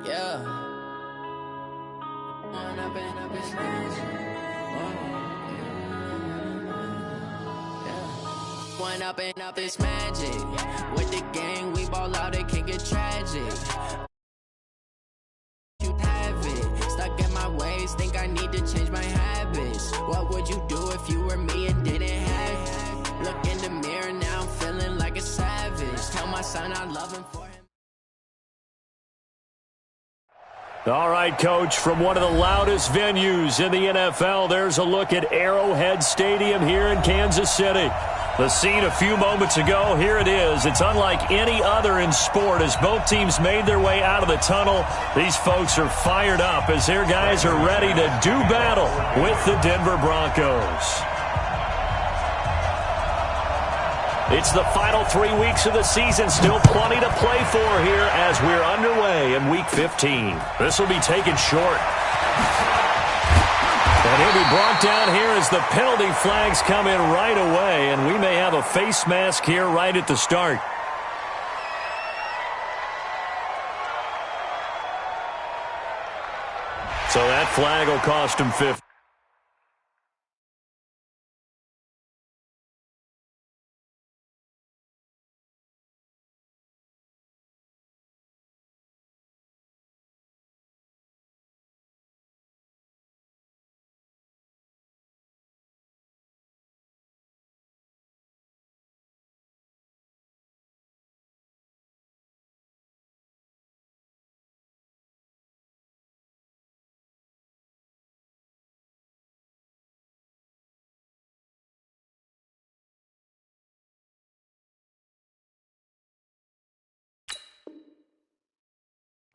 Yeah. One up and up is magic. With the gang, we ball out, it can get tragic. You have it. Stuck in my ways, think I need to change my habits. What would you do if you were me and didn't have it? Look in the mirror, now I'm feeling like a savage. Tell my son I love him for him. All right, Coach, from one of the loudest venues in the NFL, there's a look at Arrowhead Stadium here in Kansas City. The scene a few moments ago, here it is. It's unlike any other in sport as both teams made their way out of the tunnel. These folks are fired up as their guys are ready to do battle with the Denver Broncos. It's the final 3 weeks of the season. Still plenty to play for here as we're underway in Week 15. This will be taken short. And he'll be brought down here as the penalty flags come in right away. And we may have a face mask here right at the start. So that flag will cost him 50.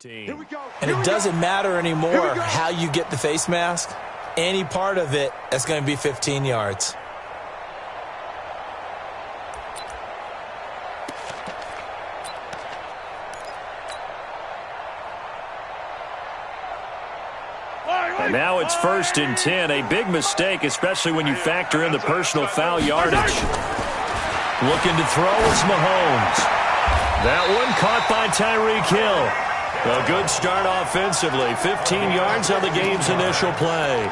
And it doesn't matter anymore how you get the face mask. Any part of it, that's going to be 15 yards. And now it's 1st and 10. A big mistake, especially when you factor in the personal foul yardage. Looking to throw is Mahomes. That one caught by Tyreek Hill. A good start offensively. 15 yards on the game's initial play.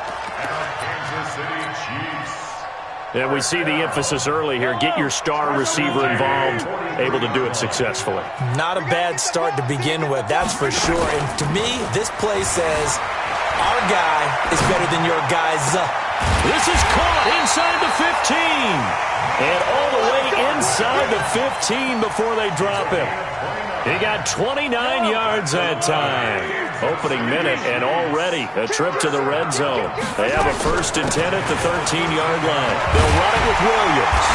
And we see the emphasis early here. Get your star receiver involved, able to do it successfully. Not a bad start to begin with, that's for sure. And to me, this play says, our guy is better than your guys. This is caught inside the 15. And all the way inside the 15 before they drop him. He got 29 yards that time. Opening minute, and already a trip to the red zone. They have a 1st and 10 at the 13-yard line. They'll run it with Williams.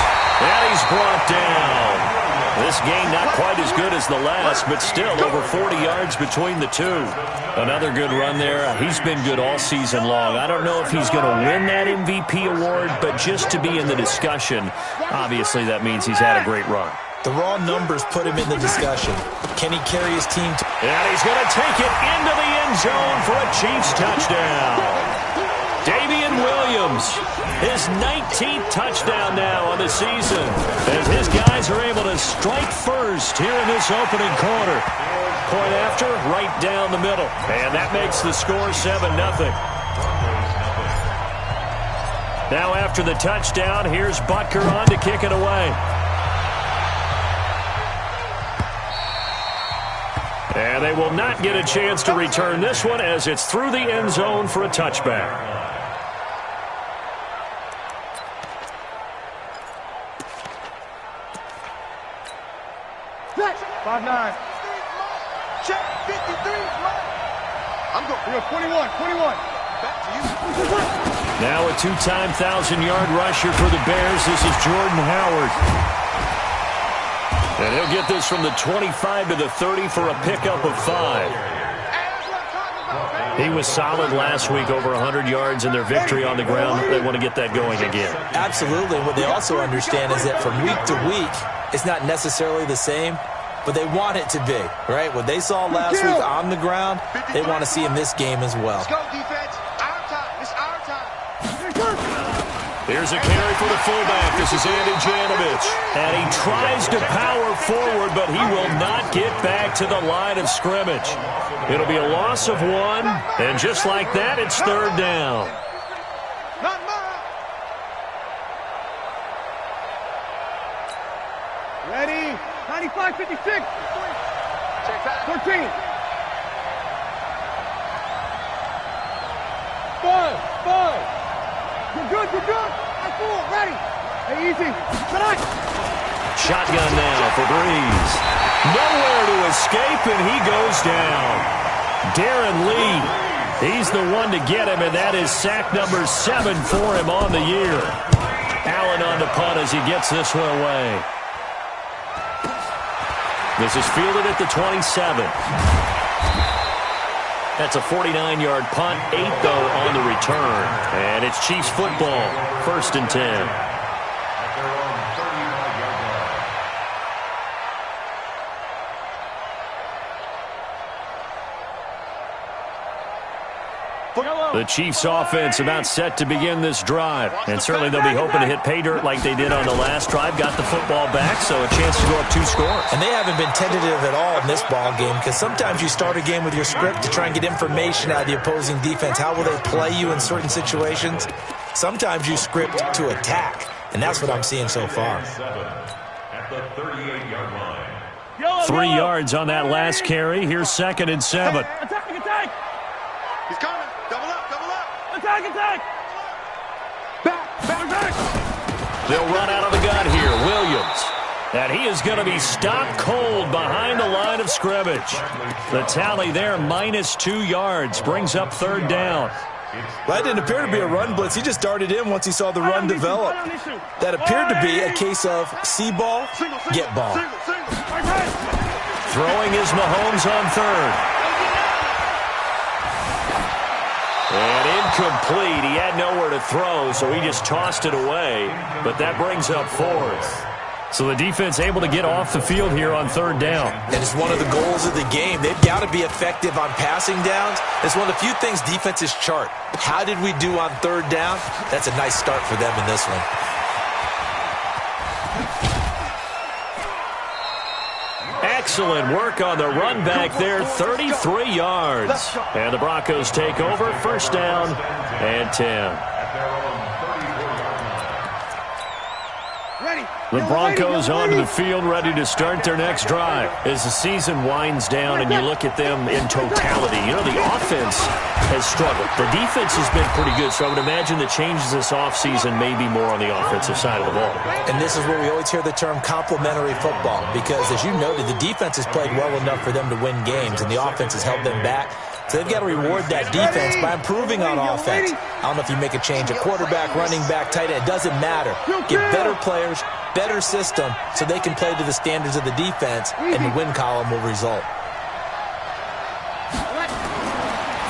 And he's brought down. This game not quite as good as the last, but still over 40 yards between the two. Another good run there. He's been good all season long. I don't know if he's going to win that MVP award, but just to be in the discussion, obviously that means he's had a great run. The raw numbers put him in the discussion. Can he carry his team? And he's going to take it into the end zone for a Chiefs touchdown. Damian Williams, his 19th touchdown now on the season, as his guys are able to strike first here in this opening quarter. Point after, right down the middle. And that makes the score 7-0. Now after the touchdown, here's Butker on to kick it away. And they will not get a chance to return this one as it's through the end zone for a touchback. Flex, 5'9". Check, 53. I'm going 21. Back to you. Now a 2-time 1,000-yard rusher for the Bears. This is Jordan Howard. And he'll get this from the 25 to the 30 for a pickup of 5. He was solid last week, over 100 yards in their victory on the ground. They want to get that going again. Absolutely. What they also understand is that from week to week, it's not necessarily the same, but they want it to be, right? What they saw last week on the ground, they want to see in this game as well. Let's go, defense. Our time. It's our time. Here's a carry for the fullback. This is Andy Janovich. And he tries to power forward, but he will not get back to the line of scrimmage. It'll be a loss of 1, and just like that, it's third down. Ready? 95-56. 13. 5. You're good. That's cool. Ready. Hey, easy. Tonight. Shotgun now for Breeze. Nowhere to escape, and he goes down. Darren Lee, he's the one to get him, and that is sack number 7 for him on the year. Allen on the punt as he gets this one away. This is fielded at the 27. That's a 49-yard punt, 8, though, on the return. And it's Chiefs football, 1st and 10. The Chiefs offense about set to begin this drive. And certainly they'll be hoping to hit pay dirt like they did on the last drive. Got the football back, so a chance to go up 2 scores. And they haven't been tentative at all in this ball game, because sometimes you start a game with your script to try and get information out of the opposing defense. How will they play you in certain situations? Sometimes you script to attack, and that's what I'm seeing so far. At the 38-yard line. 3 yards on that last carry. Here's 2nd and 7. Attack. He's coming. Double up. Attack. Back. They'll run out of the gun here. Williams. And he is going to be stopped cold behind the line of scrimmage. The tally there, -2 yards, brings up 3rd down. That didn't appear to be a run blitz. He just darted in once he saw the run develop. That appeared to be a case of see ball, get ball. Throwing is Mahomes on 3rd. And incomplete. He had nowhere to throw, so he just tossed it away. But that brings up 4th. So the defense able to get off the field here on 3rd down. And it's one of the goals of the game. They've got to be effective on passing downs. It's one of the few things defenses chart. How did we do on 3rd down? That's a nice start for them in this one. Excellent work on the run back there, 33 yards. And the Broncos take over, 1st down and 10. The Broncos onto the field, ready to start their next drive. As the season winds down and you look at them in totality, you know, the offense has struggled. The defense has been pretty good, so I would imagine the changes this offseason may be more on the offensive side of the ball. And this is where we always hear the term complementary football, because, as you noted, the defense has played well enough for them to win games, and the offense has held them back. So they've got to reward that defense by improving on offense. I don't know if you make a change, a quarterback, running back, tight end, it doesn't matter. Get better players, better system, so they can play to the standards of the defense, and the win column will result.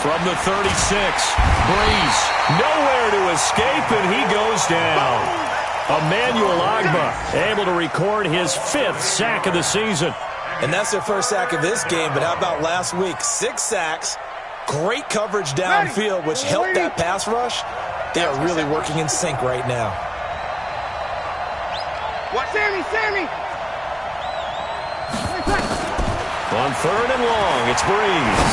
From the 36, Breeze, nowhere to escape, and he goes down. Emmanuel Ogbah able to record his 5th sack of the season. And that's their first sack of this game, but how about last week? 6 sacks, great coverage downfield, which helped that pass rush. They are really working in sync right now. Sammy! On 3rd and long, it's Breeze.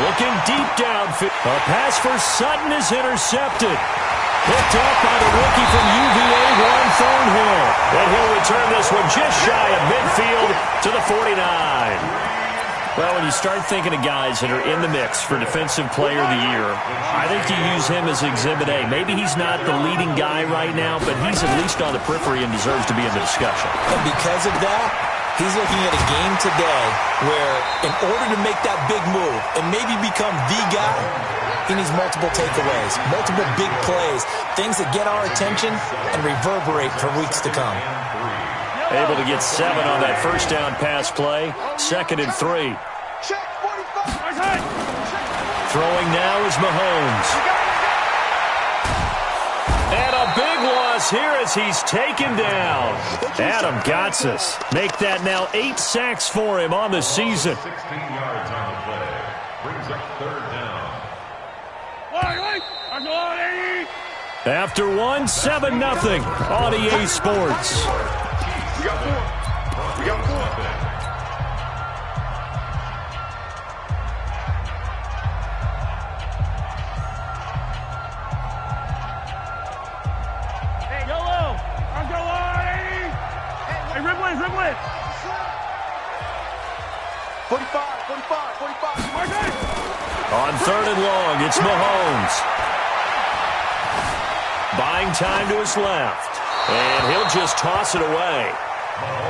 Looking deep downfield. A pass for Sutton is intercepted. Picked up by the rookie from UVA, Juan Thornhill. And he'll return this one just shy of midfield to the 49. Well, when you start thinking of guys that are in the mix for Defensive Player of the Year, I think you use him as Exhibit A. Maybe he's not the leading guy right now, but he's at least on the periphery and deserves to be in the discussion. And because of that, he's looking at a game today where, in order to make that big move and maybe become the guy, he needs multiple takeaways, multiple big plays, things that get our attention and reverberate for weeks to come. Able to get 7 on that first down pass play. 2nd and 3. Throwing now is Mahomes. And a big loss here as he's taken down. Adam Gotsis make that now 8 sacks for him on the season. 16 yards on the play. Brings up 3rd down. After one, 7-0 on EA Sports. We got four. We got four. Hey, YOLO! I'll go on, 80! Hey, ribble it, ribble it! 45, 45, 45. On 3rd and long, it's Mahomes. Buying time to his left. And he'll just toss it away.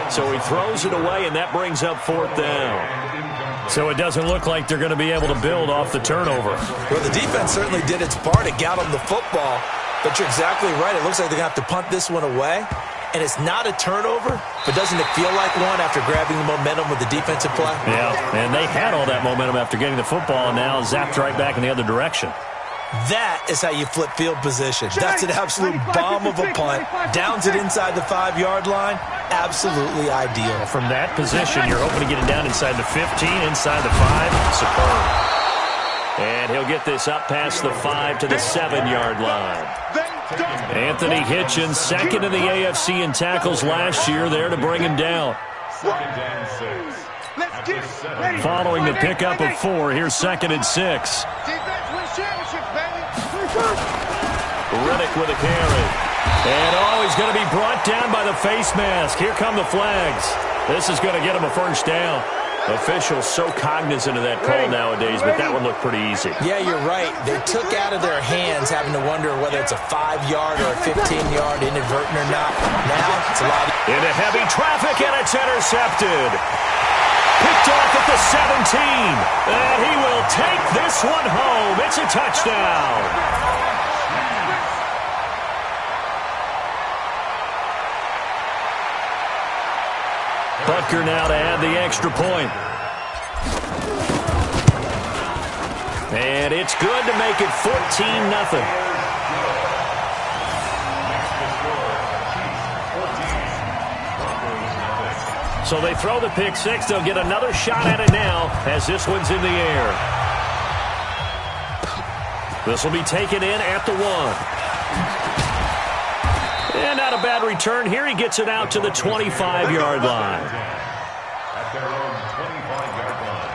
So he throws it away, and that brings up 4th down. So it doesn't look like they're going to be able to build off the turnover. Well, the defense certainly did its part. It got them the football. But you're exactly right. It looks like they're going to have to punt this one away. And it's not a turnover, but doesn't it feel like one after grabbing the momentum with the defensive play? Yeah, and they had all that momentum after getting the football, and now zapped right back in the other direction. That is how you flip field position. That's an absolute bomb of a punt. Downs it inside the 5-yard line. Absolutely ideal. From that position, you're hoping to get it down inside the 15, inside the 5. Superb. And he'll get this up past the 5 to the 7-yard line. Anthony Hitchens, second in the AFC in tackles last year, there to bring him down. Following the pickup of 4, here's 2nd and 6. Riddick with a carry. And he's going to be brought down by the face mask. Here come the flags. This is going to get him a 1st down. Officials so cognizant of that call nowadays, but that one looked pretty easy. Yeah, you're right. They took out of their hands having to wonder whether it's a 5-yard or a 15-yard inadvertent or not. Now it's a lot. Into heavy traffic, and it's intercepted. Picked off at the 17. And he will take this one home. It's a touchdown. Butker now to add the extra point. And it's good to make it 14-0. So they throw the pick 6. They'll get another shot at it now as this one's in the air. This will be taken in at the 1. And not a bad return here. He gets it out to the 25-yard line. At their own 25-yard line.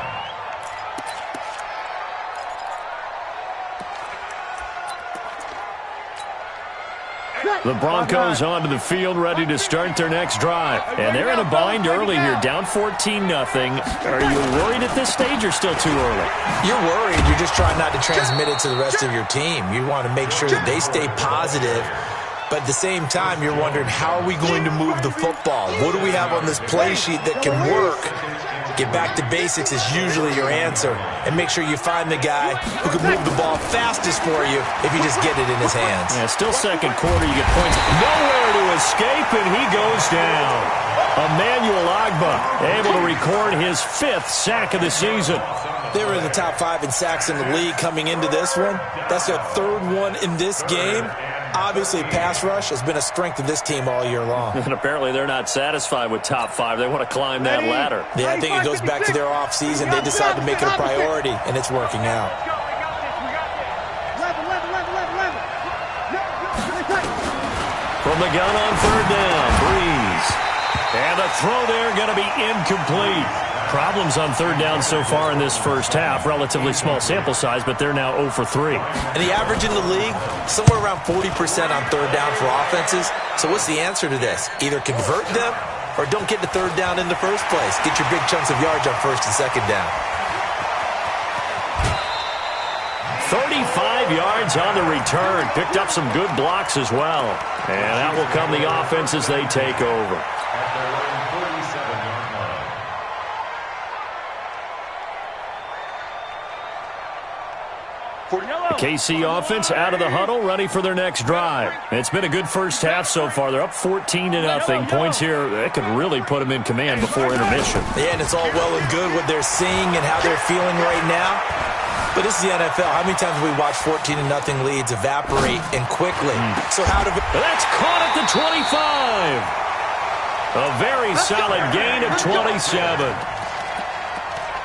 The Broncos onto the field, ready to start their next drive. And they're in a bind early here, down 14-0. Are you worried at this stage or still too early? You're worried. You're just trying not to transmit it to the rest of your team. You want to make sure that they stay positive. But at the same time, you're wondering, how are we going to move the football? What do we have on this play sheet that can work? Get back to basics is usually your answer. And make sure you find the guy who can move the ball fastest for you if you just get it in his hands. Yeah, still 2nd quarter. You get points. Nowhere to escape, and he goes down. Emmanuel Ogbah able to record his 5th sack of the season. They were in the top 5 in sacks in the league coming into this one. That's their 3rd one in this game. Obviously, pass rush has been a strength of this team all year long. And apparently they're not satisfied with top 5. They want to climb that ladder. Yeah, I think it goes back to their offseason. They decided to make it a priority, and it's working out. From the gun on 3rd down, Breeze. And the throw there going to be incomplete. Problems on 3rd down so far in this first half. Relatively small sample size, but they're now 0 for 3. And the average in the league, somewhere around 40% on 3rd down for offenses. So what's the answer to this? Either convert them or don't get to 3rd down in the first place. Get your big chunks of yards on 1st and 2nd down. 35 yards on the return. Picked up some good blocks as well. And out will come the offense as they take over. KC offense out of the huddle, ready for their next drive. It's been a good first half so far. They're up 14-0. Points here, that could really put them in command before intermission. Yeah, and it's all well and good what they're seeing and how they're feeling right now. But this is the NFL. How many times have we watched 14-0 leads evaporate and quickly? So how do... That's caught at the 25. A very solid gain of 27.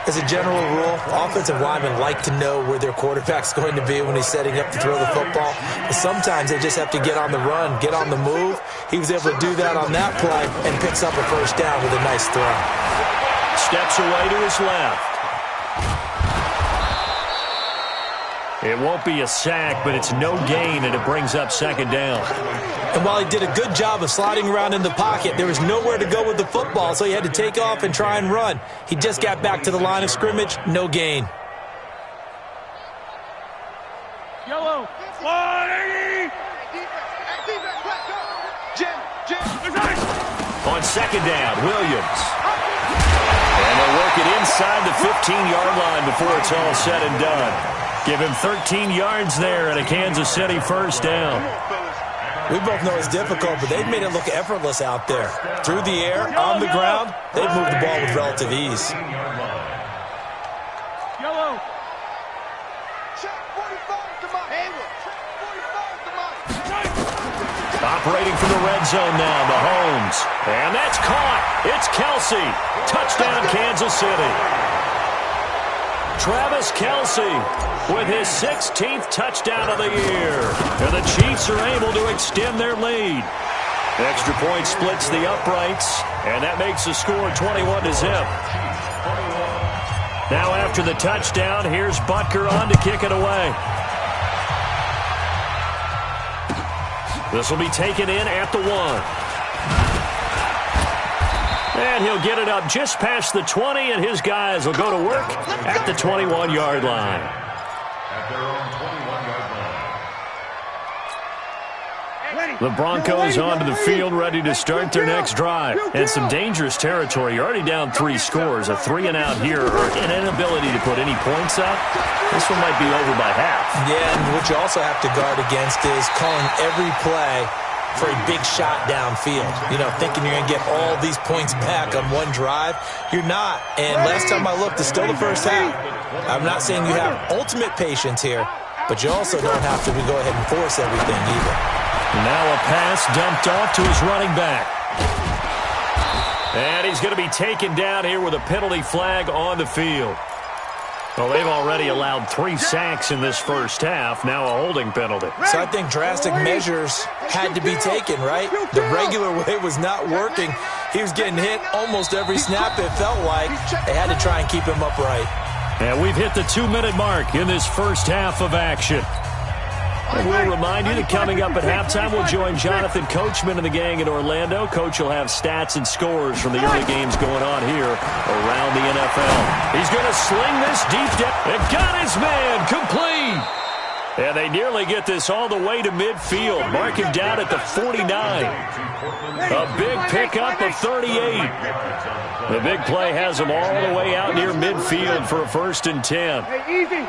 As a general rule, offensive linemen like to know where their quarterback's going to be when he's setting up to throw the football. But sometimes they just have to get on the run, get on the move. He was able to do that on that play and picks up a first down with a nice throw. Steps away to his left. It won't be a sack, but it's no gain, and it brings up second down. And while he did a good job of sliding around in the pocket, there was nowhere to go with the football, so he had to take off and try and run. He just got back to the line of scrimmage, no gain. Yellow. 180. On second down, Williams. And they'll work it inside the 15-yard line before it's all said and done. Give him 13 yards there and a Kansas City first down. We both know it's difficult, but they've made it look effortless out there. Through the air, on the ground, they've moved the ball with relative ease. Yellow. Operating from the red zone now, Mahomes. And that's caught. It's Kelsey. Touchdown, Kansas City. Travis Kelsey with his 16th touchdown of the year. And the Chiefs are able to extend their lead. Extra point splits the uprights, and that makes the score 21-0. Now after the touchdown, here's Butker on to kick it away. This will be taken in at the 1. And he'll get it up just past the 20, and his guys will go to work at the 21-yard line. At their own 21-yard line. The Broncos onto the field, ready to start their next drive. And some dangerous territory. You're already down 3 scores. A 3-and-out here, or an inability to put any points up. This one might be over by half. Yeah, and what you also have to guard against is calling every play for a big shot downfield. You know, thinking you're going to get all these points back on one drive. You're not. And last time I looked, it's still the first half. I'm not saying you have ultimate patience here, but you also don't have to go ahead and force everything either. Now a pass dumped off to his running back. And he's going to be taken down here with a penalty flag on the field. Well, they've already allowed 3 sacks in this first half. Now a holding penalty. So I think drastic measures had to be taken, right? The regular way was not working. He was getting hit almost every snap, it felt like. They had to try and keep him upright. And we've hit the 2-minute mark in this first half of action. And we'll remind you that coming up at halftime, we'll join Jonathan Coachman and the gang in Orlando. Coach will have stats and scores from the early games going on here around the NFL. He's going to sling this deep down. It got his man complete. And they nearly get this all the way to midfield. Mark him down at the 49. A big pickup of 38. The big play has him all the way out near midfield for a 1st and 10. Hey, easy.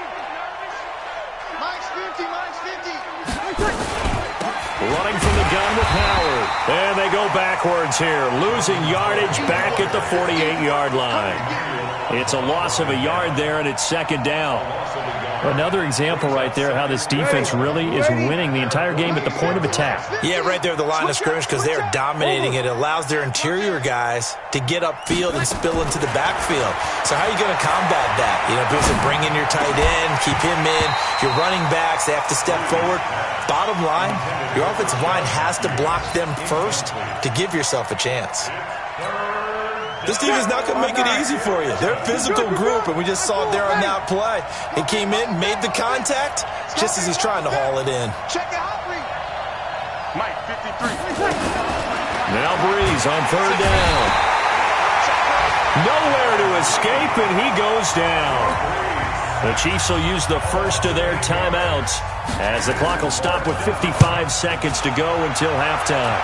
Running from the gun with Howard. And they go backwards here, losing yardage back at the 48-yard line. It's a loss of a yard there, and it's 2nd down. Another example right there how this defense really is winning the entire game at the point of attack. Yeah, right there at the line of scrimmage because they are dominating it. It allows their interior guys to get upfield and spill into the backfield. So how are you going to combat that? You know, because bring in your tight end, keep him in. Your running backs, they have to step forward. Bottom line, your offensive line has to block them first to give yourself a chance. This team is not going to make it easy for you. They're a physical group, and we just saw it there on that play. He came in, made the contact, just as he's trying to haul it in. Check it out, Mike, 53. Now Breeze on 3rd down. Nowhere to escape, and he goes down. The Chiefs will use the first of their timeouts as the clock will stop with 55 seconds to go until halftime.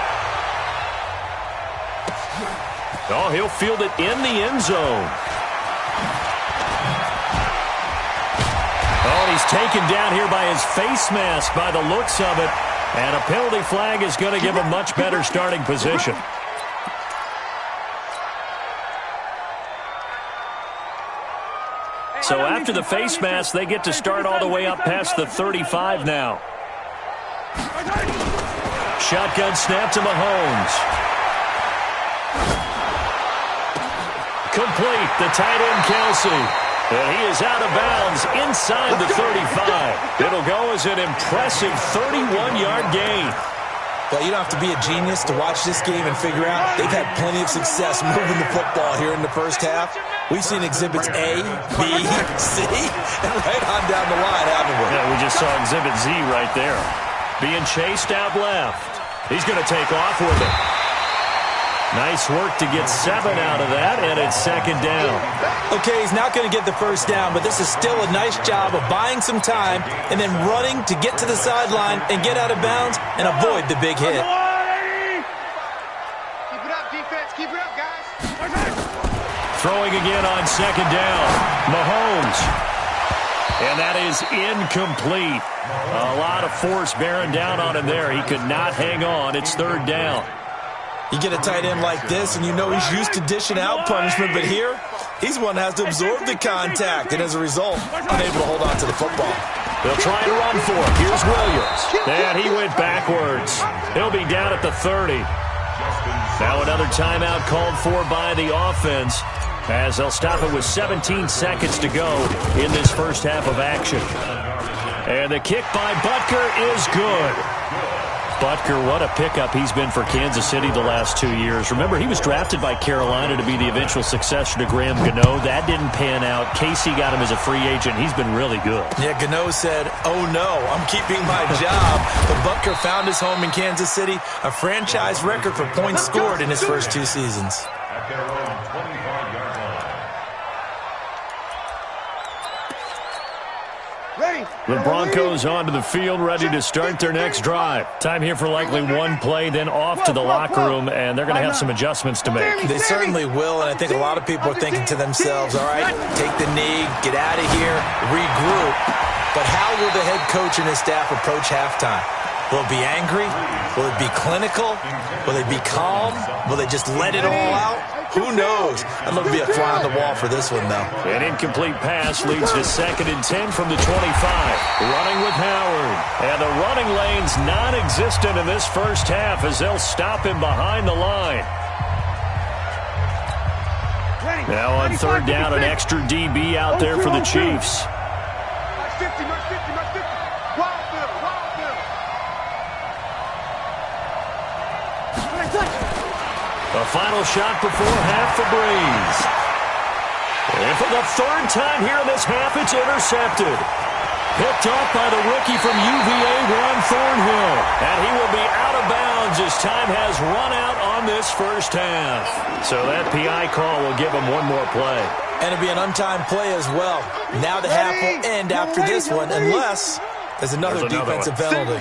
Oh, he'll field it in the end zone. Oh, he's taken down here by his face mask by the looks of it. And a penalty flag is going to give a much better starting position. So after the face mask, they get to start all the way up past the 35 now. Shotgun snap to Mahomes. Complete, the tight end Kelsey. And he is out of bounds inside the 35. It'll go as an impressive 31-yard gain. Well, you don't have to be a genius to watch this game and figure out they've had plenty of success moving the football here in the first half. We've seen exhibits A, B, C, and right on down the line, haven't we? Yeah, we just saw exhibit Z right there. Being chased out left. He's going to take off with it. Nice work to get 7 out of that, and it's second down. Okay, he's not going to get the first down, but this is still a nice job of buying some time and then running to get to the sideline and get out of bounds and avoid the big hit. Keep it up, defense. Keep it up, guys. Throwing again on second down. Mahomes. And that is incomplete. A lot of force bearing down on him there. He could not hang on. It's third down. You get a tight end like this, and you know he's used to dishing out punishment, but here, he's one that has to absorb the contact, and as a result, unable to hold on to the football. They'll try to run for it. Here's Williams. And he went backwards. He'll be down at the 30. Now another timeout called for by the offense, as they'll stop it with 17 seconds to go in this first half of action. And the kick by Butker is good. Butker, what a pickup he's been for Kansas City the last 2 years. Remember, he was drafted by Carolina to be the eventual successor to Graham Gano. That didn't pan out. Casey got him as a free agent. He's been really good. Yeah, Gano said, oh no, I'm keeping my job. But Butker found his home in Kansas City, a franchise record for points scored in his first 2 seasons. At their own 25-yard line. The Broncos onto the field, ready to start their next drive. Time here for likely one play, then off to the locker room, and they're going to have some adjustments to make. They certainly will, and I think a lot of people are thinking to themselves, all right, take the knee, get out of here, regroup. But how will the head coach and his staff approach halftime? Will it be angry? Will it be clinical? Will they be calm? Will they just let it all out? Who knows? I'd love to be a fly on the wall for this one, though. An incomplete pass leads to 2nd and 10 from the 25. Running with Howard. And the running lane's non-existent in this first half as they'll stop him behind the line. Now on third down, an extra DB out there for the Chiefs. A final shot before half for Breeze. And for the 3rd time here in this half, it's intercepted. Picked off by the rookie from UVA, Juan Thornhill. And he will be out of bounds as time has run out on this first half. So that PI call will give him one more play. And it'll be an untimed play as well. Now the half will end after this one, unless there's another defensive penalty.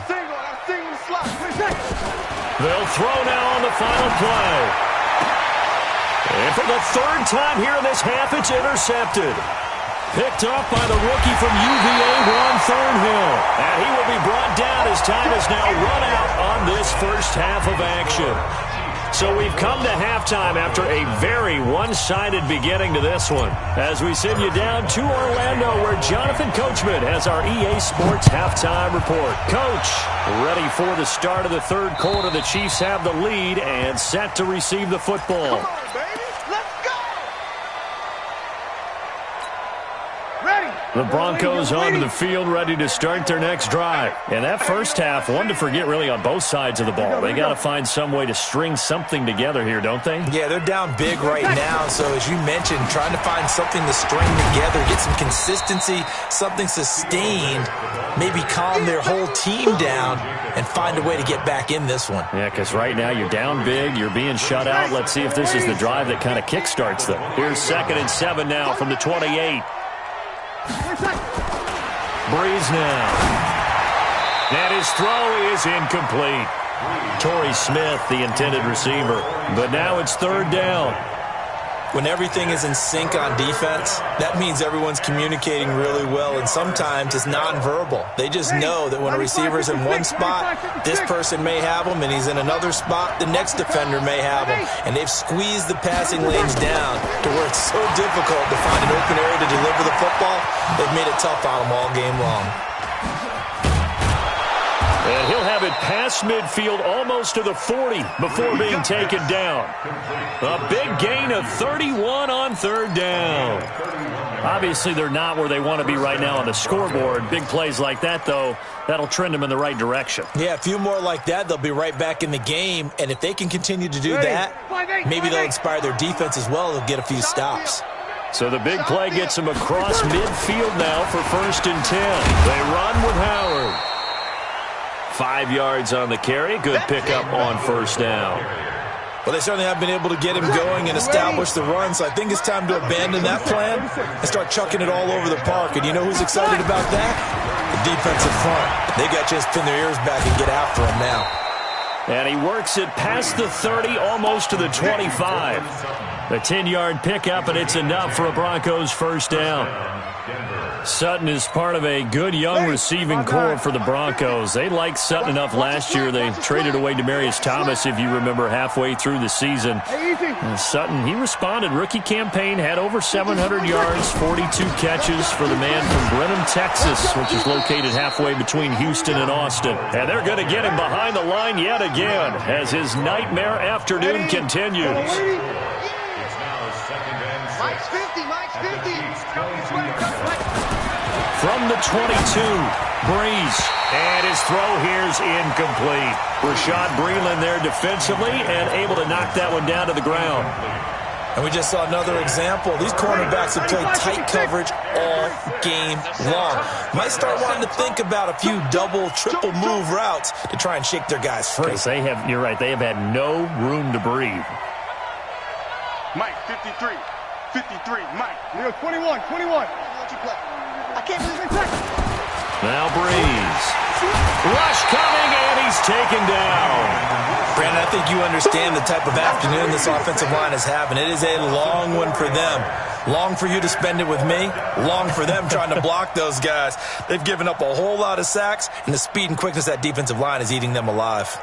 They'll throw now on the final play. And for the 3rd time here in this half, it's intercepted. Picked up by the rookie from UVA, Juan Thornhill. And he will be brought down as time has now run out on this first half of action. So we've come to halftime after a very one-sided beginning to this one, as we send you down to Orlando, where Jonathan Coachman has our EA Sports Halftime Report. Coach, ready for the start of the 3rd quarter. The Chiefs have the lead and set to receive the football. Come on, baby. Let's go. Ready. The Broncos onto the field, ready to start their next drive. And that first half, one to forget really on both sides of the ball. They got to find some way to string something together here, don't they? Yeah, they're down big right now. So as you mentioned, trying to find something to string together, get some consistency, something sustained, maybe calm their whole team down and find a way to get back in this one. Yeah, because right now you're down big, you're being shut out. Let's see if this is the drive that kind of kickstarts them. Here's 2nd and 7 now from the 28. Breeze now. And his throw is incomplete. Torrey Smith, the intended receiver. But now it's 3rd down. When everything is in sync on defense, that means everyone's communicating really well, and sometimes it's nonverbal. They just know that when a receiver's in one spot, this person may have him, and he's in another spot, the next defender may have him. And they've squeezed the passing lanes down to where it's so difficult to find an open area to deliver the football. They've made it tough on them all game long. And he'll have it past midfield almost to the 40 before being taken down. A big gain of 31 on third down. Obviously, they're not where they want to be right now on the scoreboard. Big plays like that, though, that'll trend them in the right direction. Yeah, a few more like that, they'll be right back in the game. And if they can continue to do that, maybe they'll inspire their defense as well. They'll get a few stops. So the big play gets them across midfield now for 1st and 10. They run with Howard. 5 yards on the carry. Good pickup on 1st down. Well, they certainly have been able to get him going and establish the run, so I think it's time to abandon that plan and start chucking it all over the park. And you know who's excited about that? The defensive front. They got a chance to pin their ears back and get after him now. And he works it past the 30, almost to the 25. A 10-yard pickup, and it's enough for a Broncos 1st down. Sutton is part of a good young receiving core for the Broncos. They liked Sutton enough last year. They traded away Demaryius Thomas, if you remember, halfway through the season. And Sutton, he responded. Rookie campaign, had over 700 yards, 42 catches for the man from Brenham, Texas, which is located halfway between Houston and Austin. And they're going to get him behind the line yet again as his nightmare afternoon continues. Mike's 50, Mike's 50. From the 22, Breeze. And his throw here's incomplete. Rashad Breeland there defensively and able to knock that one down to the ground. And we just saw another example. These cornerbacks have played tight coverage all game long. Might start wanting to think about a few double, triple move routes to try and shake their guys free. They have, you're right, they have had no room to breathe. Mike, 53. 53, Mike. Leo, 21, 21. I can't believe it's Now Breeze. Rush coming, and he's taken down. Brandon, I think you understand the type of afternoon this offensive line is having. It is a long one for them. Long for you to spend it with me. Long for them trying to block those guys. They've given up a whole lot of sacks, and the speed and quickness of that defensive line is eating them alive.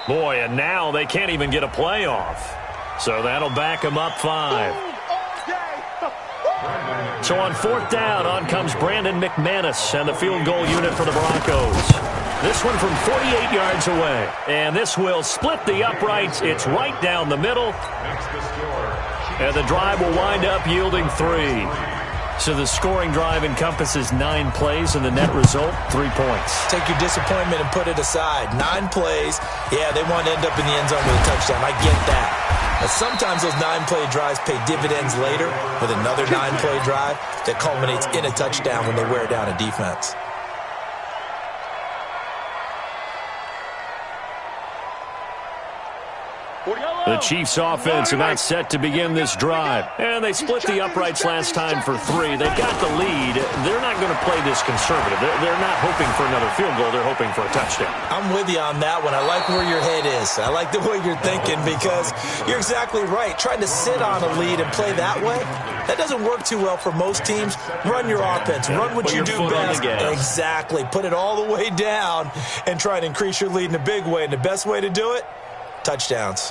Boy, and now they can't even get a playoff. So that'll back them up 5. So on 4th down, on comes Brandon McManus and the field goal unit for the Broncos. This one from 48 yards away. And this will split the uprights. It's right down the middle. And the drive will wind up yielding 3. So the scoring drive encompasses 9 plays, and the net result, 3 points. Take your disappointment and put it aside. 9 plays. Yeah, they want to end up in the end zone with a touchdown. I get that. But sometimes those 9-play drives pay dividends later with another 9-play drive that culminates in a touchdown when they wear down a defense. The Chiefs' offense about set to begin this drive. And they split the uprights last time for 3. They've got the lead. They're not going to play this conservative. They're not hoping for another field goal. They're hoping for a touchdown. I'm with you on that one. I like where your head is. I like the way you're thinking because you're exactly right. Trying to sit on a lead and play that way, that doesn't work too well for most teams. Run your offense. Run what you do best. Exactly. Put it all the way down and try and increase your lead in a big way. And the best way to do it, touchdowns.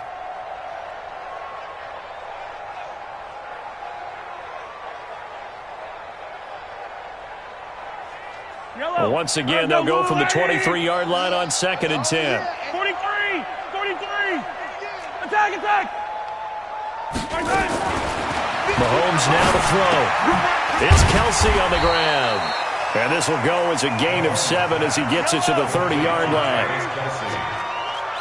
Well, once again, they'll go from the 23-yard line on 2nd and 10. 43! 43! Attack! Mahomes now to throw. It's Kelsey on the ground. And this will go as a gain of 7 as he gets it to the 30-yard line.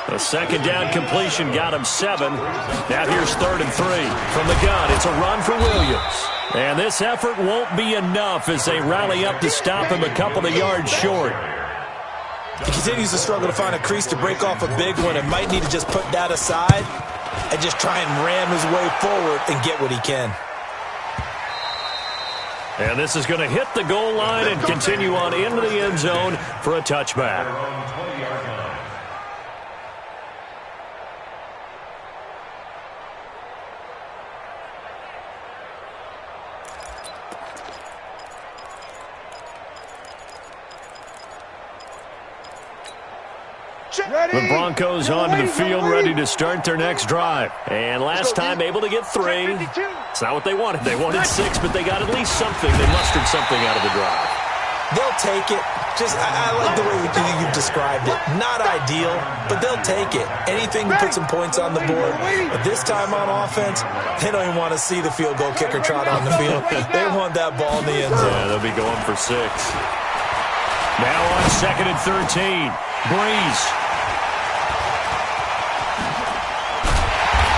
A 2nd down completion got him 7. Now here's 3rd and 3. From the gun, it's a run for Williams. And this effort won't be enough as they rally up to stop him a couple of yards short. He continues to struggle to find a crease to break off a big one and might need to just put that aside and just try and ram his way forward and get what he can. And this is going to hit the goal line and continue on into the end zone for a touchback. The Broncos onto the field, ready to start their next drive. And last time able to get 3. It's not what they wanted. They wanted 6, but they got at least something. They mustered something out of the drive. They'll take it. I like the way you've described it. Not ideal, but they'll take it. Anything to put some points on the board. But this time on offense, they don't even want to see the field goal kicker trot on the field. They want that ball in the end zone. Yeah, they'll be going for 6. Now on 2nd and 13. Breeze.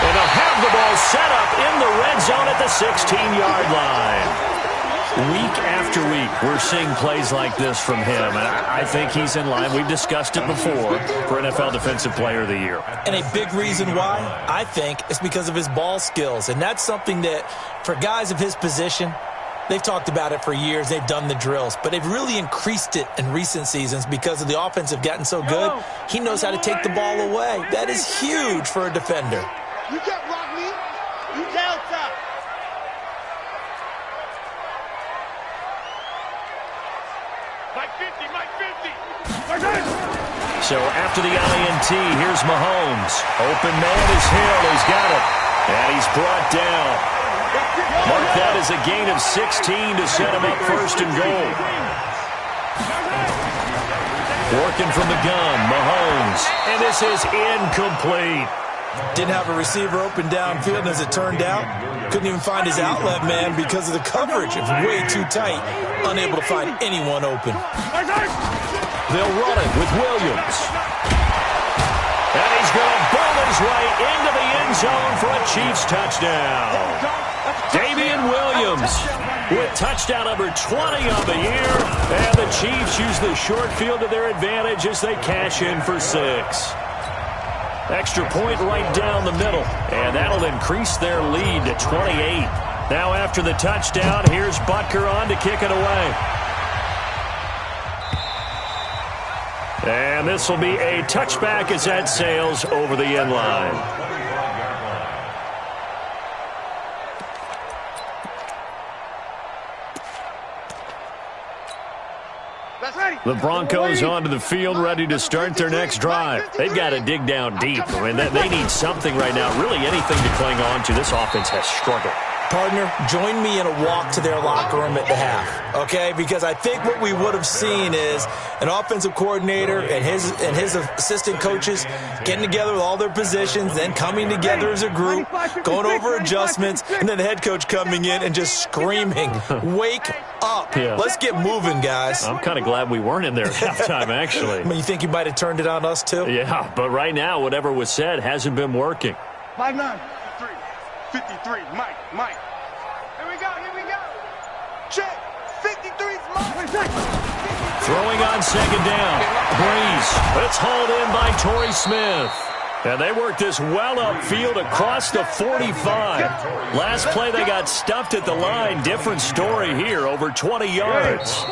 And they'll have the ball set up in the red zone at the 16-yard line. Week after week, we're seeing plays like this from him, and I think he's in line. We've discussed it before for NFL Defensive Player of the Year. And a big reason why, I think, is because of his ball skills. And that's something that, for guys of his position, they've talked about it for years. They've done the drills. But they've really increased it in recent seasons because of the offense have gotten so good. He knows how to take the ball away. That is huge for a defender. You can't block me. You can't stop. Mike 50, Mike 50. So after the INT, here's Mahomes. Open man is Hill. He's got it. And he's brought down. Mark that as a gain of 16 to set him up 1st and goal. Working from the gun, Mahomes. And this is incomplete. Didn't have a receiver open downfield, and as it turned out, couldn't even find his outlet man because of the coverage. It was way too tight, unable to find anyone open. They'll run it with Williams. And he's going to bowl his way into the end zone for a Chiefs touchdown. Damian Williams with touchdown number 20 on the year. And the Chiefs use the short field to their advantage as they cash in for 6. Extra point right down the middle, and that'll increase their lead to 28. Now after the touchdown, here's Butker on to kick it away. And this will be a touchback as that sails over the end line. The Broncos onto the field, ready to start their next drive. They've got to dig down deep. I mean, they need something right now, really anything to cling on to. This offense has struggled. Partner, join me in a walk to their locker room at the half, okay? Because I think what we would have seen is an offensive coordinator and his assistant coaches getting together with all their positions, then coming together as a group, going over adjustments, and then the head coach coming in and just screaming, wake up. Yeah. Let's get moving, guys. I'm kind of glad we weren't in there at halftime, actually. I mean, you think you might have turned it on us, too? Yeah, but right now, whatever was said hasn't been working. 5'9". 53, Mike. Here we go. Check. 53's Mike. Throwing on 2nd down. Breeze. It's hauled in by Torrey Smith. And they worked this well upfield across the 45. Last play, they got stuffed at the line. Different story here, over 20 yards.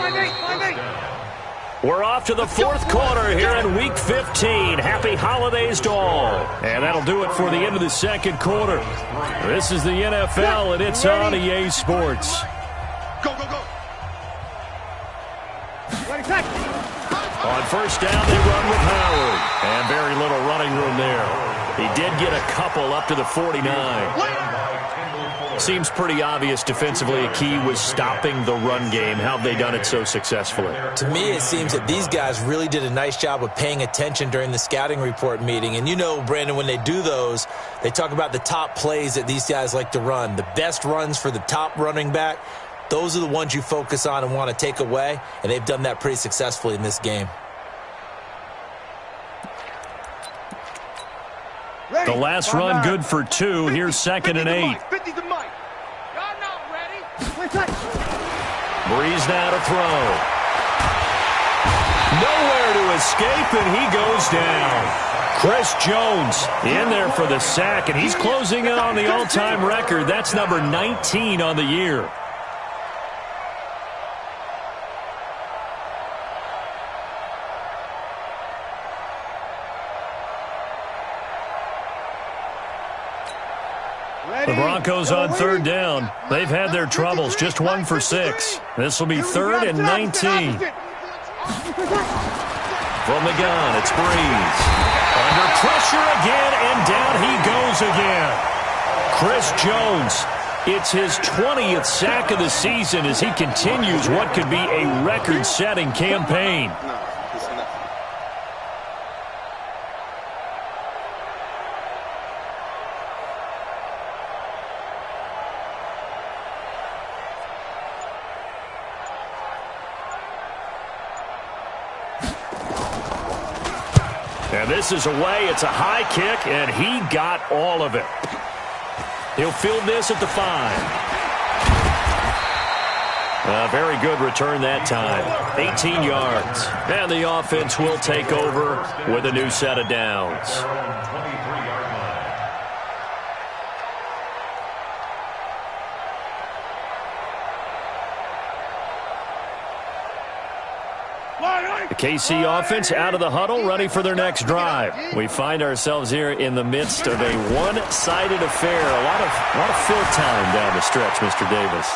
We're off to the 4th quarter here in Week 15. Happy holidays to all. And that'll do it for the end of the 2nd quarter. This is the NFL, and it's on EA Sports. Go. On 1st down, they run with Howard. And very little running room there. He did get a couple up to the 49. Seems pretty obvious defensively a key was stopping the run game. How have they done it so successfully? To me, it seems that these guys really did a nice job of paying attention during the scouting report meeting. And you know, Brandon, when they do those, they talk about the top plays that these guys like to run. The best runs for the top running back, those are the ones you focus on and want to take away. And they've done that pretty successfully in this game. The last run good for 2. Here's 2nd and 8. Breeze now to throw. Nowhere to escape, and he goes down. Chris Jones in there for the sack, and he's closing in on the all-time record. That's number 19 on the year. The Broncos on 3rd down. They've had their troubles, just 1 for 6. This will be 3rd and 19. From the gun, it's Breeze. Under pressure again, and down he goes again. Chris Jones, it's his 20th sack of the season as he continues what could be a record-setting campaign. And this is away. It's a high kick, and he got all of it. He'll field this at the 5. A very good return that time. 18 yards. And the offense will take over with a new set of downs. The KC offense out of the huddle, ready for their next drive. We find ourselves here in the midst of a one-sided affair. A lot of fill time down the stretch, Mr. Davis.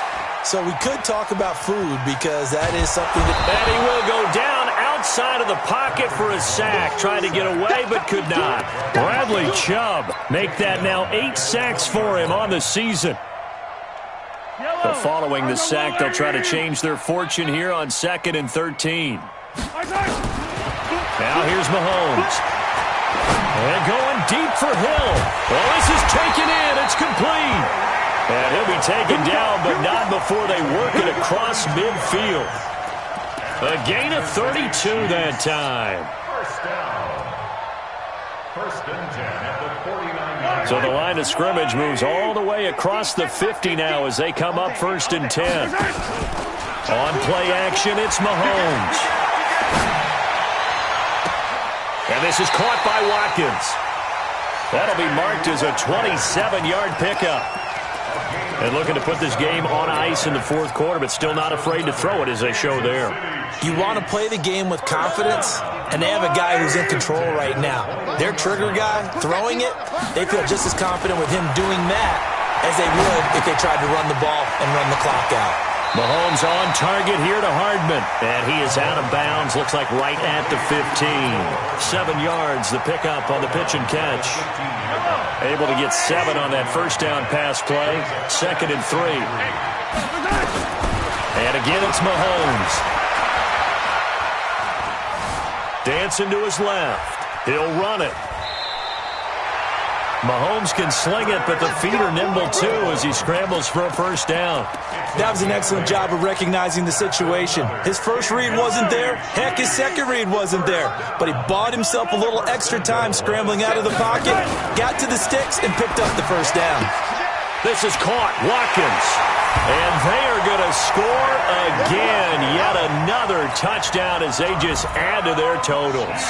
So we could talk about food because that is something that... And he will go down outside of the pocket for a sack. Tried to get away but could not. Bradley Chubb make that now 8 sacks for him on the season. But following the sack, they'll try to change their fortune here on 2nd and 13. Now here's Mahomes. And going deep for Hill. Well, this is taken in. It's complete. And he'll be taken down, but not before they work it across midfield. A gain of 32 that time. First down. First and 10 at the 49. So the line of scrimmage moves all the way across the 50 now as they come up 1st and 10. On play action, it's Mahomes. And this is caught by Watkins. That'll be marked as a 27-yard pickup. And looking to put this game on ice in the 4th quarter, but still not afraid to throw it as they show there. You want to play the game with confidence, and they have a guy who's in control right now. Their trigger guy, throwing it, they feel just as confident with him doing that as they would if they tried to run the ball and run the clock out. Mahomes on target here to Hardman. And he is out of bounds, looks like right at the 15. 7 yards, the pickup on the pitch and catch. Able to get 7 on that first down pass play. 2nd and 3. And again, it's Mahomes. Dancing to his left. He'll run it. Mahomes can sling it, but the feet are nimble too as he scrambles for a first down. That was an excellent job of recognizing the situation. His first read wasn't there. Heck, his second read wasn't there. But he bought himself a little extra time scrambling out of the pocket, got to the sticks, and picked up the first down. This is caught. Watkins. And they are going to score again. Yet another touchdown as they just add to their totals.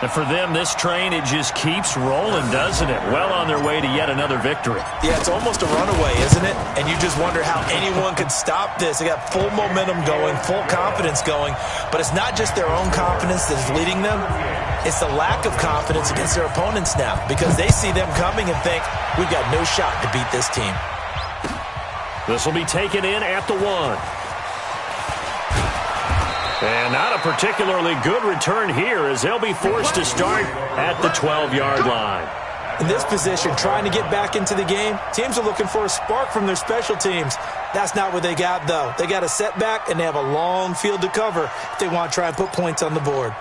And for them, this train, it just keeps rolling, doesn't it? Well on their way to yet another victory. Yeah, it's almost a runaway, isn't it? And you just wonder how anyone could stop this. They got full momentum going, full confidence going. But it's not just their own confidence that is leading them. It's the lack of confidence against their opponents now because they see them coming and think, we've got no shot to beat this team. This will be taken in at the 1. And not a particularly good return here as they'll be forced to start at the 12-yard line. In this position, trying to get back into the game, teams are looking for a spark from their special teams. That's not what they got, though. They got a setback, and they have a long field to cover if they want to try and put points on the board.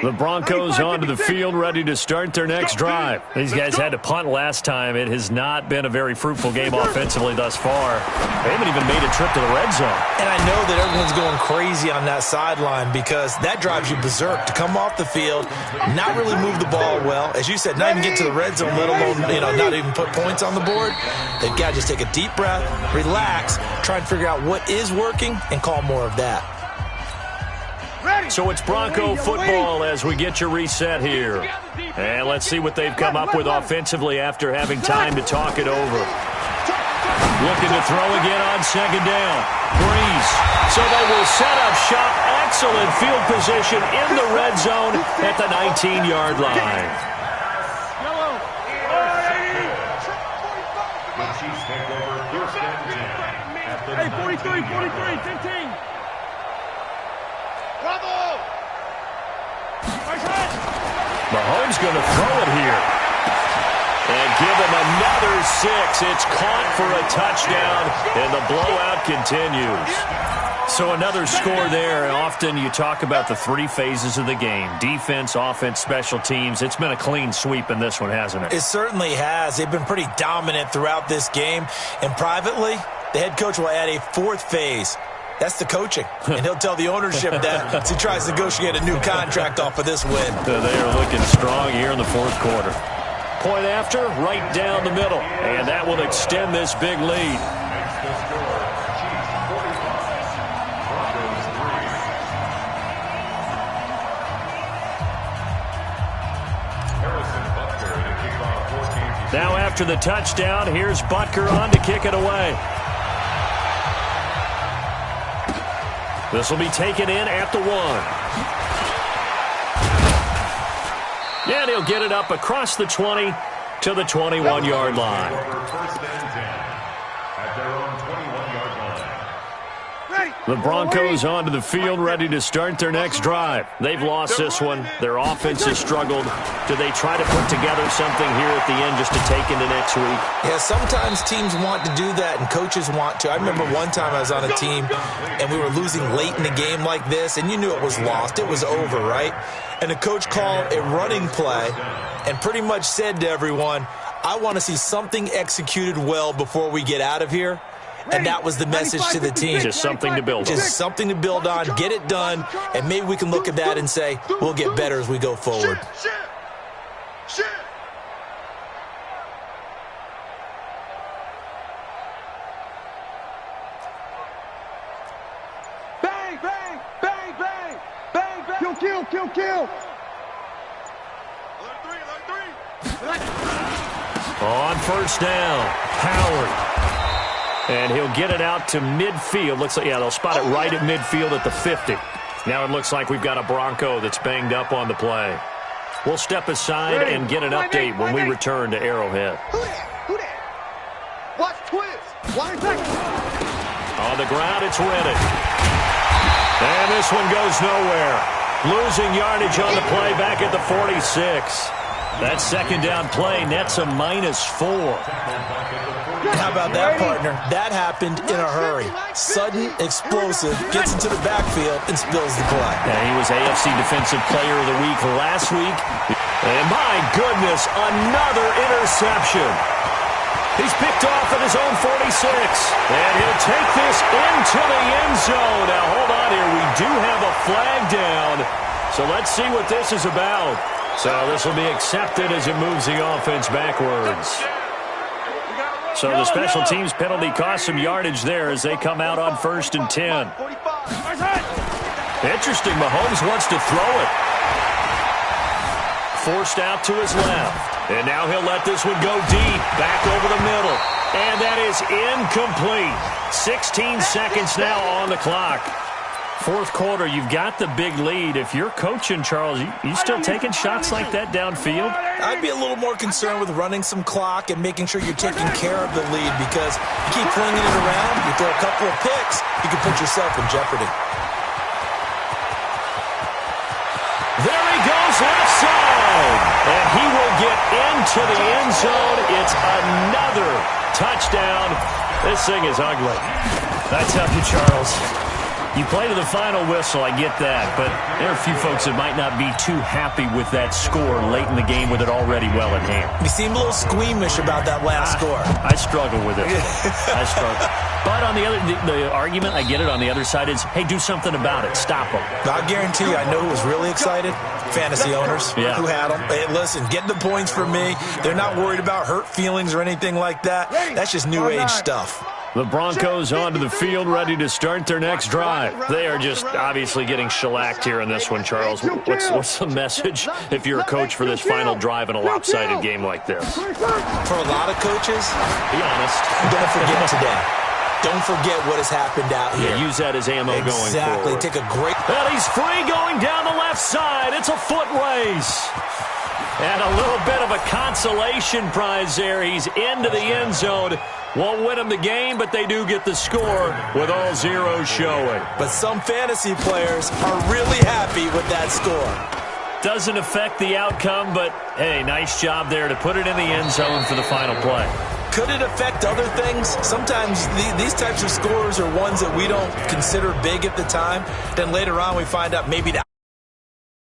The Broncos onto the field, ready to start their next drive. These guys had to punt last time. It has not been a very fruitful game offensively thus far. They haven't even made a trip to the red zone. And I know that everyone's going crazy on that sideline because that drives you berserk to come off the field, not really move the ball well. As you said, not even get to the red zone, let alone, not even put points on the board. They've got to just take a deep breath, relax, try and figure out what is working, and call more of that. So it's Bronco football as we get your reset here. And let's see what they've come up with offensively after having time to talk it over. Looking to throw again on 2nd down. Breeze. So they will set up shop. Excellent field position in the red zone at the 19-yard line. The Chiefs take over 1st and 10 at the 43, 15. Mahomes going to throw it here. And give him another 6. It's caught for a touchdown, and the blowout continues. So another score there. And often you talk about the 3 phases of the game: defense, offense, special teams. It's been a clean sweep in this one, hasn't it? It certainly has. They've been pretty dominant throughout this game. And privately, the head coach will add a 4th phase. That's the coaching. And he'll tell the ownership that as he tries to negotiate a new contract off of this win. They are looking strong here in the 4th quarter. Point after, right down the middle. And that will extend this big lead. Now after the touchdown, here's Butker on to kick it away. This will be taken in at the 1. And he'll get it up across the 20 to the 21-yard line. First and 10 at their own 21-yard line. The Broncos onto the field, ready to start their next drive. They've lost this one. Their offense has struggled. Do they try to put together something here at the end just to take into next week? Yeah, sometimes teams want to do that and coaches want to. I remember one time I was on a team and we were losing late in the game like this, and you knew it was lost. It was over, right? And the coach called a running play and pretty much said to everyone, I want to see something executed well before we get out of here. And that was the message to the team. Just something to build on. Just something to build on, get it done, and maybe we can look at that and say, we'll get better as we go forward. Bang, bang, bang, bang, bang, bang. Kill, kill, kill. On first down, Howard. And he'll get it out to midfield. Looks like, yeah, they'll spot it right at midfield at the 50. Now it looks like we've got a Bronco that's banged up on the play. We'll step aside and get an update when we return to Arrowhead. Who that? Watch twist. Line second. On the ground, it's Reddick. And this one goes nowhere. Losing yardage on the play back at the 46. That second down play nets a -4. How about that, partner? That happened in a hurry. Sudden, explosive, gets into the backfield and spills the play. Yeah, he was AFC Defensive Player of the Week last week. And my goodness, another interception. He's picked off at his own 46. And he'll take this into the end zone. Now, hold on here. We do have a flag down. So let's see what this is about. So this will be accepted as it moves the offense backwards. So the special teams penalty cost some yardage there as they come out on 1st and 10. Interesting, Mahomes wants to throw it. Forced out to his left. And now he'll let this one go deep, back over the middle. And that is incomplete. 16 seconds now on the clock. 4th quarter, you've got the big lead. If you're coaching, Charles, you still taking shots like that downfield? I'd be a little more concerned with running some clock and making sure you're taking care of the lead, because you keep flinging it around, you throw a couple of picks, you can put yourself in jeopardy. There he goes, left side. And he will get into the end zone. It's another touchdown. This thing is ugly. I tell you, Charles, you play to the final whistle, I get that, but there are a few folks that might not be too happy with that score late in the game with it already well in hand. You seem a little squeamish about that last score. I struggle with it. I struggle. But on the argument, I get it, on the other side is, hey, do something about it. Stop them. I guarantee you, I know who was really excited. Fantasy owners who had them. Hey, listen, get the points for me. They're not worried about hurt feelings or anything like that. That's just new age stuff. The Broncos onto the field, ready to start their next drive. They are just obviously getting shellacked here in this one, Charles. What's the message if you're a coach for this final drive in a lopsided game like this? For a lot of coaches, be honest, don't forget today. Don't forget what has happened out here. Yeah, use that as ammo going forward. Exactly. Take a great... And he's free going down the left side. It's a foot race. And a little bit of a consolation prize there. He's into the end zone. Won't win them the game, but they do get the score with all zeros showing. But some fantasy players are really happy with that score. Doesn't affect the outcome, but, hey, nice job there to put it in the end zone for the final play. Could it affect other things? Sometimes these types of scores are ones that we don't consider big at the time. Then later on we find out maybe that